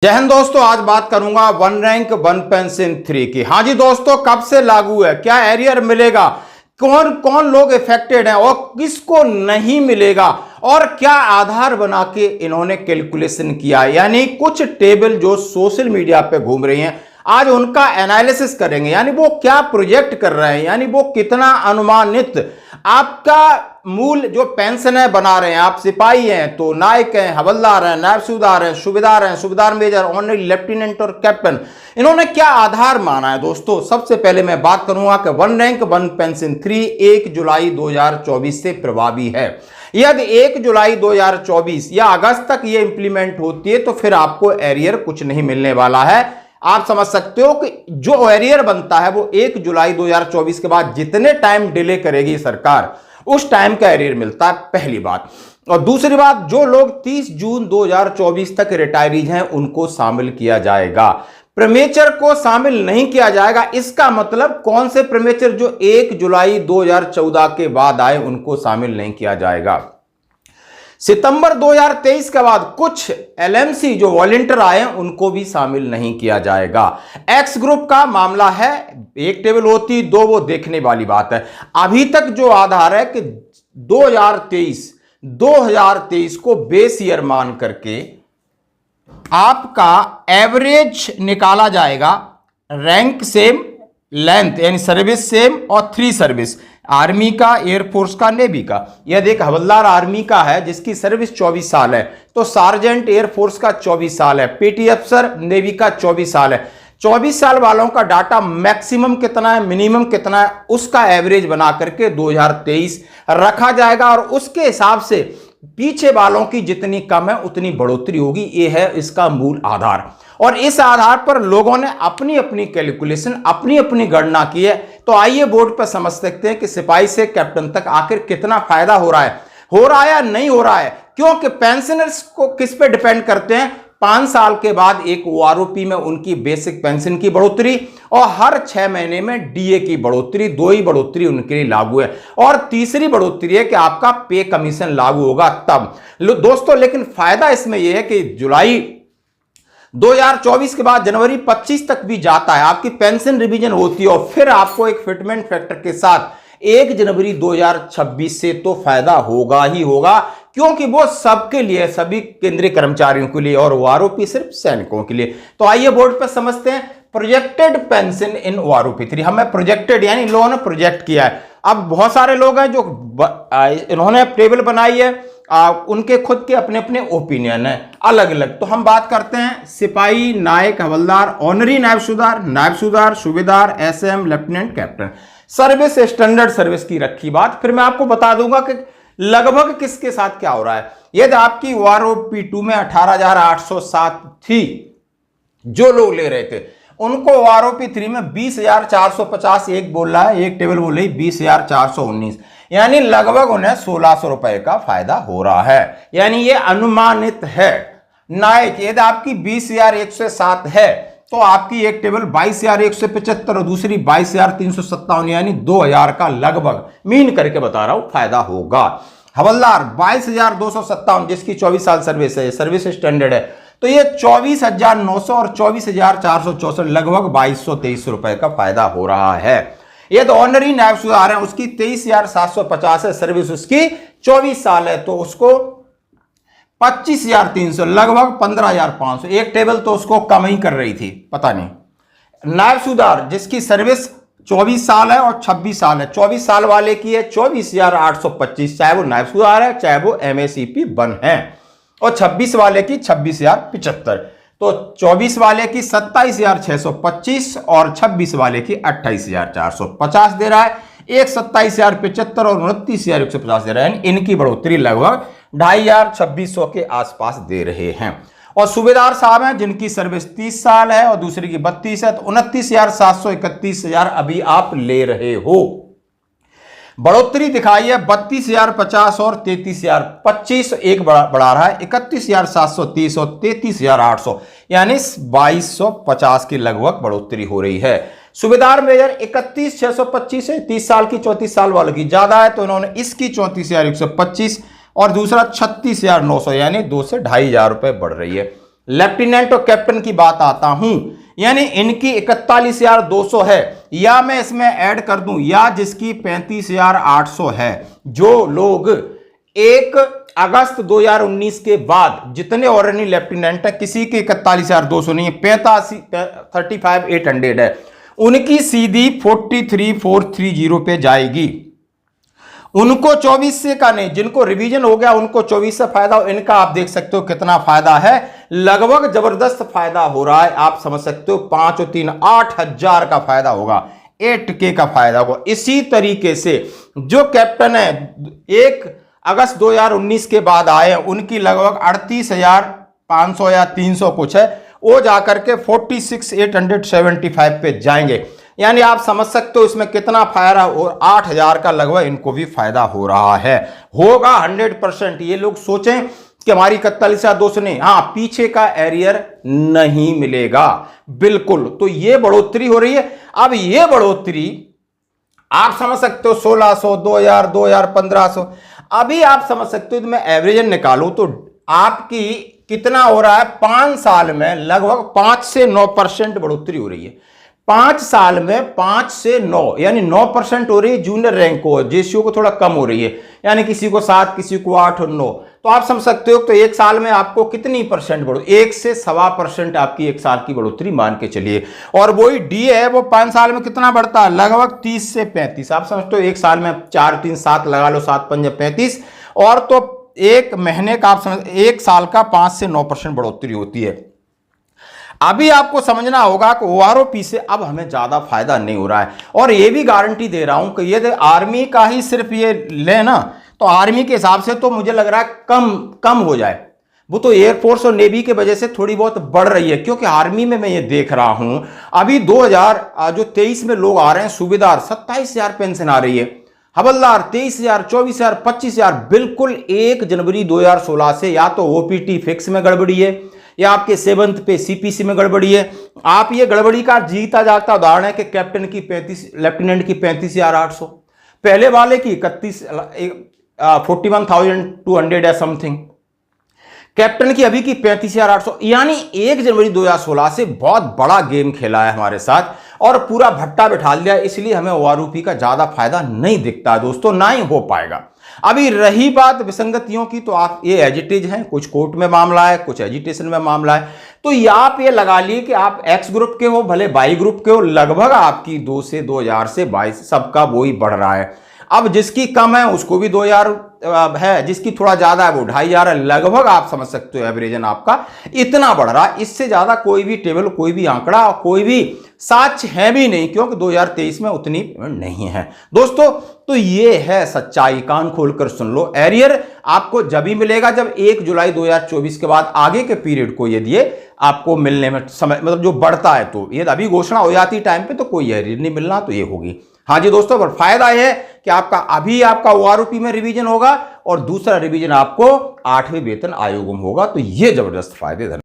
जय हिंद दोस्तों, आज बात करूंगा वन रैंक वन पेंशन 3 की। हाँ जी दोस्तों, कब से लागू है, क्या एरियर मिलेगा, कौन कौन लोग इफेक्टेड हैं और किसको नहीं मिलेगा, और क्या आधार बना के इन्होंने कैलकुलेशन किया, यानी कुछ टेबल जो सोशल मीडिया पे घूम रही हैं, आज उनका एनालिसिस करेंगे। यानी वो क्या प्रोजेक्ट कर रहे हैं, यानी वो कितना अनुमानित आपका मूल जो पेंशन है बना रहे हैं। आप सिपाही हैं तो नायक हैं, हवलदार हैं, नायब सूबेदार हैं, सूबेदार मेजर, ऑनरी लेफ्टिनेंट और कैप्टन, इन्होंने क्या आधार माना है। दोस्तों सबसे पहले मैं बात करूंगा कि वन रैंक वन पेंशन 3 1 जुलाई 2024 से प्रभावी है। यदि 1 जुलाई 2024 या अगस्त तक ये इंप्लीमेंट होती है तो फिर आपको एरियर कुछ नहीं मिलने वाला है। आप समझ सकते हो कि जो एरियर बनता है वो 1 जुलाई 2024 के बाद जितने टाइम डिले करेगी सरकार उस टाइम का एरियर मिलता है, पहली बात। और दूसरी बात, जो लोग 30 जून 2024 तक रिटायरीज हैं उनको शामिल किया जाएगा, प्रीमेचर को शामिल नहीं किया जाएगा। इसका मतलब कौन से प्रीमेचर जो 1 जुलाई 2014 के बाद आए उनको शामिल नहीं किया जाएगा। सितंबर 2023 के बाद कुछ एलएमसी जो वॉलंटियर आए उनको भी शामिल नहीं किया जाएगा। एक्स ग्रुप का मामला है, एक टेबल होती दो, वो देखने वाली बात है। अभी तक जो आधार है कि 2023 को बेस ईयर मान करके आपका एवरेज निकाला जाएगा, रैंक सेम, लेंथ यानी सर्विस सेम और 3 सर्विस, आर्मी का, एयरफोर्स का, नेवी का। यह देख, हवलदार आर्मी का है जिसकी सर्विस 24 साल है, तो सार्जेंट एयरफोर्स का 24 साल है, पीटी अफसर नेवी का 24 साल है। 24 साल वालों का डाटा मैक्सिमम कितना है, मिनिमम कितना है, उसका एवरेज बना करके 2023 रखा जाएगा और उसके हिसाब से पीछे वालों की जितनी कम है उतनी बढ़ोतरी होगी। यह है इसका मूल आधार, और इस आधार पर लोगों ने अपनी अपनी कैलकुलेशन, अपनी अपनी गणना की है। तो आइए बोर्ड पर समझ सकते हैं कि सिपाही से कैप्टन तक आखिर कितना फायदा हो रहा है या नहीं हो रहा है। क्योंकि पेंशनर्स को किस पे डिपेंड करते हैं, 5 साल के बाद एक ओआरओपी में उनकी बेसिक पेंशन की बढ़ोतरी और हर 6 महीने में डीए की बढ़ोतरी, 2 ही बढ़ोतरी उनके लिए लागू है। और तीसरी बढ़ोतरी है कि आपका पे कमीशन लागू होगा तब। दोस्तों लेकिन फायदा इसमें यह है कि जुलाई 2024 के बाद जनवरी 25 तक भी जाता है, आपकी पेंशन रिवीजन होती है और फिर आपको एक फिटमेंट फैक्टर के साथ 1 जनवरी 2026 से तो फायदा होगा ही होगा, क्योंकि वो सबके लिए, सभी केंद्रीय कर्मचारियों के लिए, और ओआरओपी सिर्फ सैनिकों के लिए। तो आइए बोर्ड पर समझते हैं प्रोजेक्टेड पेंशन इन ओआरओपी 3। हमें प्रोजेक्टेड यानी लोगों ने प्रोजेक्ट किया है। अब बहुत सारे लोग हैं जो इन्होंने टेबल बनाई है, उनके खुद के अपने अपने ओपिनियन है अलग अलग। तो हम बात करते हैं सिपाही, नायक, हवलदार, ऑनरी नायब सूबेदार, सूबेदार, SM, lieutenant, captain. Service standard service की रखी बात, फिर मैं आपको बता दूंगा कि लगभग किसके साथ क्या हो रहा है। यदि आपकी ओआरओपी 2 में 18,807 थी, जो लोग ले रहे थे उनको ओआरओपी 3 में 20,450, एक बोल रहा है, एक टेबल बोल रही 20,419, यानी लगभग उन्हें 1,600 रुपए का फायदा हो रहा है। यानी ये अनुमानित है। नायक, यदि आपकी 20,107 है तो आपकी एक टेबल 22,175 और दूसरी 22,357, यानी 2,000 का लगभग मीन करके बता रहा हूं फायदा होगा। हवलदार 22,257, जिसकी 24 साल सर्विस है, सर्विस स्टैंडर्ड है, तो ये 24,900 और 24,464, लगभग 2,223 रुपए का फायदा हो रहा है। ये तो ऑनरी नायब सूबेदार है, उसकी 23,750 है, सर्विस उसकी 24 साल है, तो उसको 25,300, लगभग 15,500। एक टेबल तो उसको कम ही कर रही थी, पता नहीं। नायब सूबेदार जिसकी सर्विस 24 साल है और 26 साल है, 24 साल वाले की है 24,825, चाहे वो नायब सूबेदार है चाहे वो एमएसीपी 1 है, और 26 वाले की 26,075, तो 24 वाले की 27,625 और 26 वाले की 28,450 दे रहा है। एक 27,075 और 29,150 दे रहा है, इनकी बढ़ोतरी लगभग 2,500-2,600 के आसपास दे रहे हैं। और सूबेदार साहब हैं जिनकी सर्विस 30 साल है और दूसरी की 32 है, तो 29,700, 31,000 अभी आप ले रहे हो। बढ़ोतरी दिखाई है 32,050 और 33,025, एक बढ़ा रहा है 31,730 और 33,800, यानी 2,250 की लगभग बढ़ोतरी हो रही है। सूबेदार मेजर 31,625 है, 30 साल की 34 साल वालों की ज्यादा है, तो इन्होंने इसकी 34,125 और दूसरा 36,900, यानी 2 से 2,500 रुपए बढ़ रही है। लेफ्टिनेंट और कैप्टन की बात आता हूं, यानी इनकी 41,200 है, या मैं इसमें ऐड कर दूं या जिसकी 35,800 है। जो लोग 1 अगस्त 2019 के बाद जितने ऑर्डिनरी लेफ्टिनेंट है, किसी की 41,200 नहीं है, 35,800 है, उनकी सीधी 43,430 पे जाएगी। उनको 24 से का नहीं, जिनको रिवीजन हो गया उनको 24 से फायदा हो। इनका आप देख सकते हो कितना फायदा है, लगभग जबरदस्त फायदा हो रहा है। आप समझ सकते हो 5 और 3 8,000 का फायदा होगा, 8K का फायदा होगा। इसी तरीके से जो कैप्टन है 1 अगस्त 2019 के बाद आए, उनकी लगभग 38,500 या 300 कुछ है, वो जाकर के 46,875 पे जाएंगे। यानी आप समझ सकते हो इसमें कितना फायदा, और 8,000 का लगभग इनको भी फायदा हो रहा है, होगा 100%। ये लोग सोचें कि हमारी 41,200 नहीं, हाँ पीछे का एरियर नहीं मिलेगा बिल्कुल। तो ये बढ़ोतरी हो रही है। अब ये बढ़ोतरी आप समझ सकते हो 1,600, 2,000, 2,000, 1,500। अभी आप समझ सकते हो, तो मैं एवरेज निकालूं तो आपकी कितना हो रहा है, 5 साल में लगभग 5 से 9% बढ़ोतरी हो रही है। 5 साल में 5 से 9 यानी 9% हो रही है। जूनियर रैंक को, जेसीओ को थोड़ा कम हो रही है, यानी किसी को 7, किसी को 8 और 9। तो आप समझ सकते हो तो 1 साल में आपको कितनी परसेंट बढ़ो, 1 से 1.25% आपकी 1 साल की बढ़ोतरी मान के चलिए। और वही डी है वो 5 साल में कितना बढ़ता है, लगभग 30 से 35। आप समझते हो 1 साल में 4, 3, 7 लगा लो, 7, 5, 35, और तो 1 महीने का आप समझ 1 साल का 5 से 9% बढ़ोतरी होती है। अभी आपको समझना होगा कि ओआरओपी से अब हमें ज्यादा फायदा नहीं हो रहा है। और ये भी गारंटी दे रहा हूं कि ये आर्मी का ही सिर्फ ये ले ना, तो आर्मी के हिसाब से तो मुझे लग रहा है कम हो जाए। वो तो एयरफोर्स और नेवी की वजह से थोड़ी बहुत बढ़ रही है, क्योंकि आर्मी में मैं ये देख रहा हूं अभी 2023 में लोग आ रहे हैं सूबेदार, 27,000 पेंशन आ रही है, हवलदार 23,000, 24,000, 25,000, बिल्कुल 1 जनवरी 2016 से या तो ओपीटी फिक्स में गड़बड़ी है या आपके 7th पे सीपीसी में गड़बड़ी है। आप ये गड़बड़ी का जीता जागता उदाहरण है कि कैप्टन की 35, लेफ्टिनेंट की 35,800, पहले वाले की 41,200 या समथिंग, कैप्टन की अभी की 35,800। यानी 1 जनवरी 2016 से बहुत बड़ा गेम खेला है हमारे साथ और पूरा भट्टा बिठा लिया। इसलिए हमें ओआरओपी का ज्यादा फायदा नहीं दिखता है दोस्तों, ना ही हो पाएगा। अभी रही बात विसंगतियों की, तो आप ये एजिटेज हैं, कुछ कोर्ट में मामला है, कुछ एजिटेशन में मामला है। तो ये आप ये लगा लिए कि आप एक्स ग्रुप के हो, भले वाई ग्रुप के हो, लगभग आपकी 2 से 2,000 से 22 सबका वो ही बढ़ रहा है। अब जिसकी कम है उसको भी 2,000 है, जिसकी थोड़ा ज्यादा है वो 2,500 है। लगभग आप समझ सकते हो एवरेजन आपका इतना बढ़ रहा है। इससे ज्यादा कोई भी टेबल, कोई भी आंकड़ा, कोई भी साक्ष्य है भी नहीं, क्योंकि 2023 में उतनी नहीं है दोस्तों। तो ये है सच्चाई, कान खोलकर सुन लो। एरियर आपको जब ही मिलेगा जब 1 जुलाई 2024 के बाद आगे के पीरियड को यदि ये आपको मिलने में समय, मतलब जो बढ़ता है, तो ये अभी घोषणा हो जाती टाइम पे तो कोई एरियर नहीं मिलना, तो ये होगी। हाँ जी दोस्तों, पर फायदा यह है कि आपका ओआरओपी में रिवीजन होगा और दूसरा रिवीजन आपको 8वें वेतन आयोग में होगा, तो ये जबरदस्त फायदे।